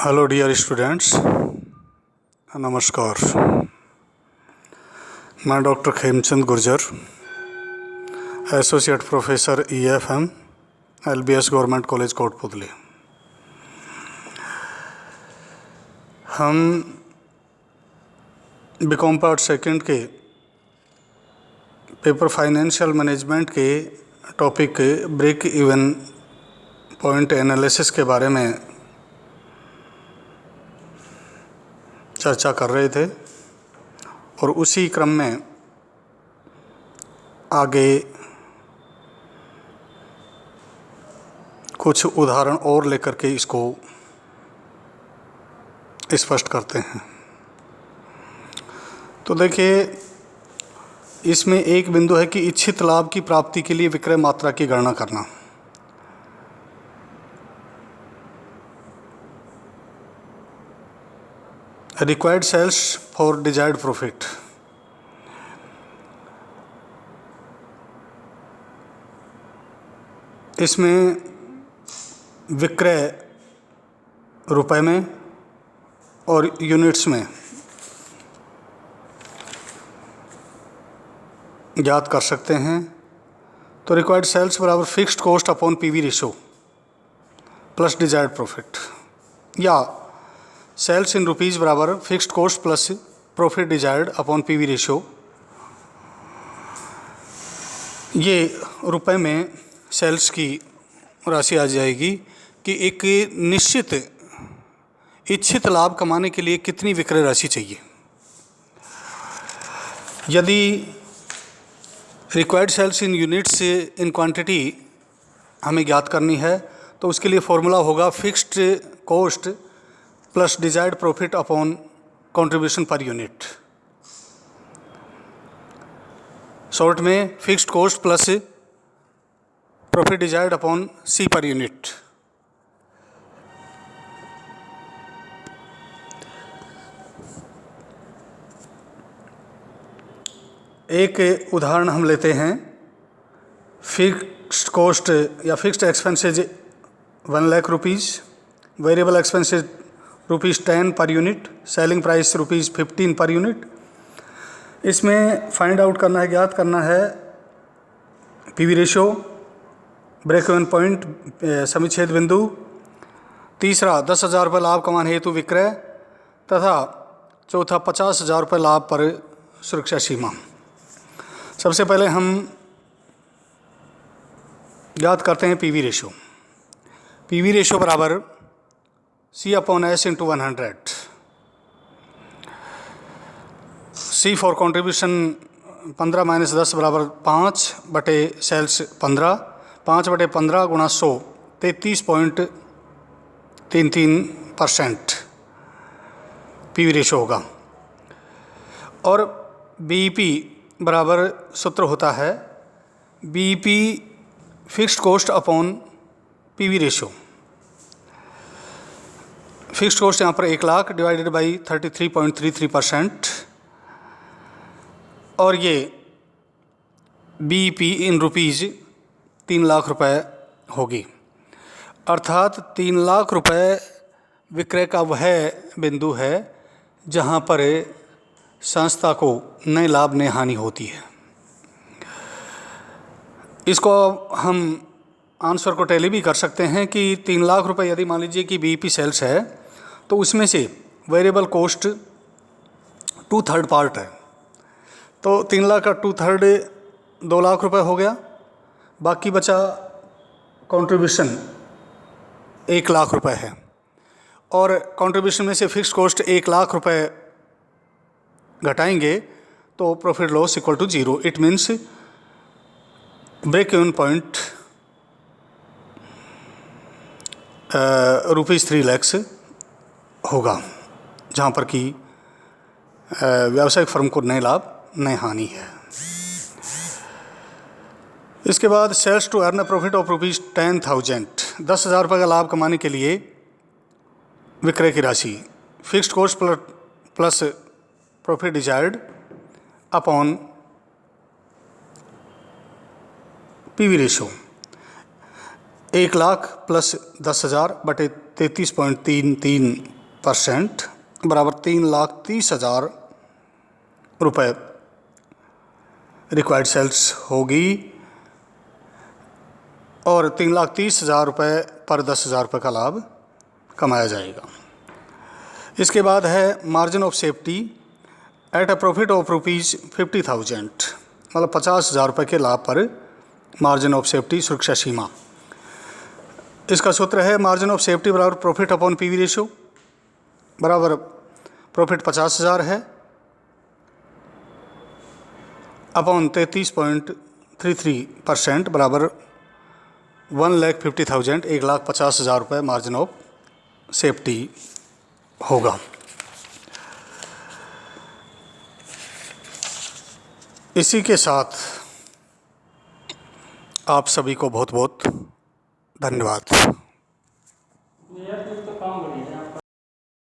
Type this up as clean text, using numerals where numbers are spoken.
Hello dear students, नमस्कार। मैं doctor Khemchand Gurjar, associate professor EFM, LBS government college Kotputli. हम B Com part second के paper financial management के topic break even point analysis के बारे में चर्चा कर रहे थे और उसी क्रम में आगे कुछ उदाहरण और लेकर के इसको स्पष्ट करते हैं। तो देखिए, इसमें एक बिंदु है कि इच्छित लाभ की प्राप्ति के लिए विक्रय मात्रा की गणना करना। Required sales for desired profit. इसमें विक्रय रुपए में और यूनिट्स में ज्ञात कर सकते हैं। तो रिक्वायर्ड सेल्स बराबर fixed cost upon PV ratio plus desired profit, या सेल्स इन रुपीज़ बराबर fixed cost plus profit desired upon PV ratio. ये रुपए में सेल्स की राशि आ जाएगी कि एक निश्चित इच्छित लाभ कमाने के लिए कितनी विक्रय राशि चाहिए। यदि required sales in units in quantity हमें ज्ञात करनी है तो उसके लिए फॉर्मूला होगा fixed cost plus desired profit upon contribution per unit. Short में fixed cost plus profit desired upon C per unit. एक उदाहरण हम लेते हैं। फिक्स्ड कॉस्ट या fixed expenses 1 lakh rupees, variable expenses ₹10 per unit, selling price ₹15 per unit. इसमें find out करना है, ज्ञात करना है PV ratio, break even point, समिच्छेद बिंदु। तीसरा 10,000 रुपये लाभ कमाने हेतु विक्रय, तथा चौथा 50,000 रुपये लाभ पर सुरक्षा सीमा। सबसे पहले हम ज्ञात करते हैं PV रेशो। PV रेशो बराबर C/S × 100। C फॉर कंट्रीब्यूशन 15 - 10 बराबर 5 सेल्स 15, 5/15 × 100 33.33% PV रेशो होगा। और BEP बराबर सूत्र होता है BEP fixed cost upon PV ratio. Fixed cost यहाँ पर 1 लाख डिवाइडेड बाई 33.33%, और ये BEP इन रुपीज़ 3 लाख रुपए होगी। अर्थात 3 लाख रुपए विक्रय का वह बिंदु है जहाँ पर संस्था को न लाभ न हानि होती है। इसको हम आंसर को टैली भी कर सकते हैं कि 3 लाख रुपए यदि मान लीजिए कि BEP सेल्स है तो उसमें से वेरिएबल कॉस्ट 2/3 पार्ट है। तो 3 लाख का 2/3 2 लाख रुपए हो गया। बाकी बचा कंट्रीब्यूशन 1 लाख रुपए है, और कंट्रीब्यूशन में से फिक्स कॉस्ट 1 लाख रुपए घटाएंगे तो profit loss equal to 0। It means break even point ₹3 lakh होगा, जहाँ पर कि व्यावसायिक फर्म को नए लाभ नए हानि है। इसके बाद sales to earn profit of ₹10,000, 10,000 रुपये का लाभ कमाने के लिए विक्रय की राशि, fixed cost plus profit desired upon PV ratio. 1 lakh plus 10,000 बटे 33.33 % बराबर 3,30,000 रुपये रिक्वायर्ड सेल्स होगी और 3,30,000 रुपये पर 10,000 रुपये का लाभ कमाया जाएगा। इसके बाद है margin of safety at a profit of ₹50,000, मतलब 50,000 रुपये के लाभ पर मार्जिन ऑफ सेफ्टी सुरक्षा सीमा। इसका सूत्र है मार्जिन ऑफ सेफ्टी बराबर प्रॉफिट अपॉन पीवी रेशियो बराबर प्रॉफिट 50,000 है अपॉन 33.33% बराबर 1,50,000, 1,50,000 रुपये मार्जिन ऑफ सेफ्टी होगा। इसी के साथ आप सभी को बहुत बहुत धन्यवाद।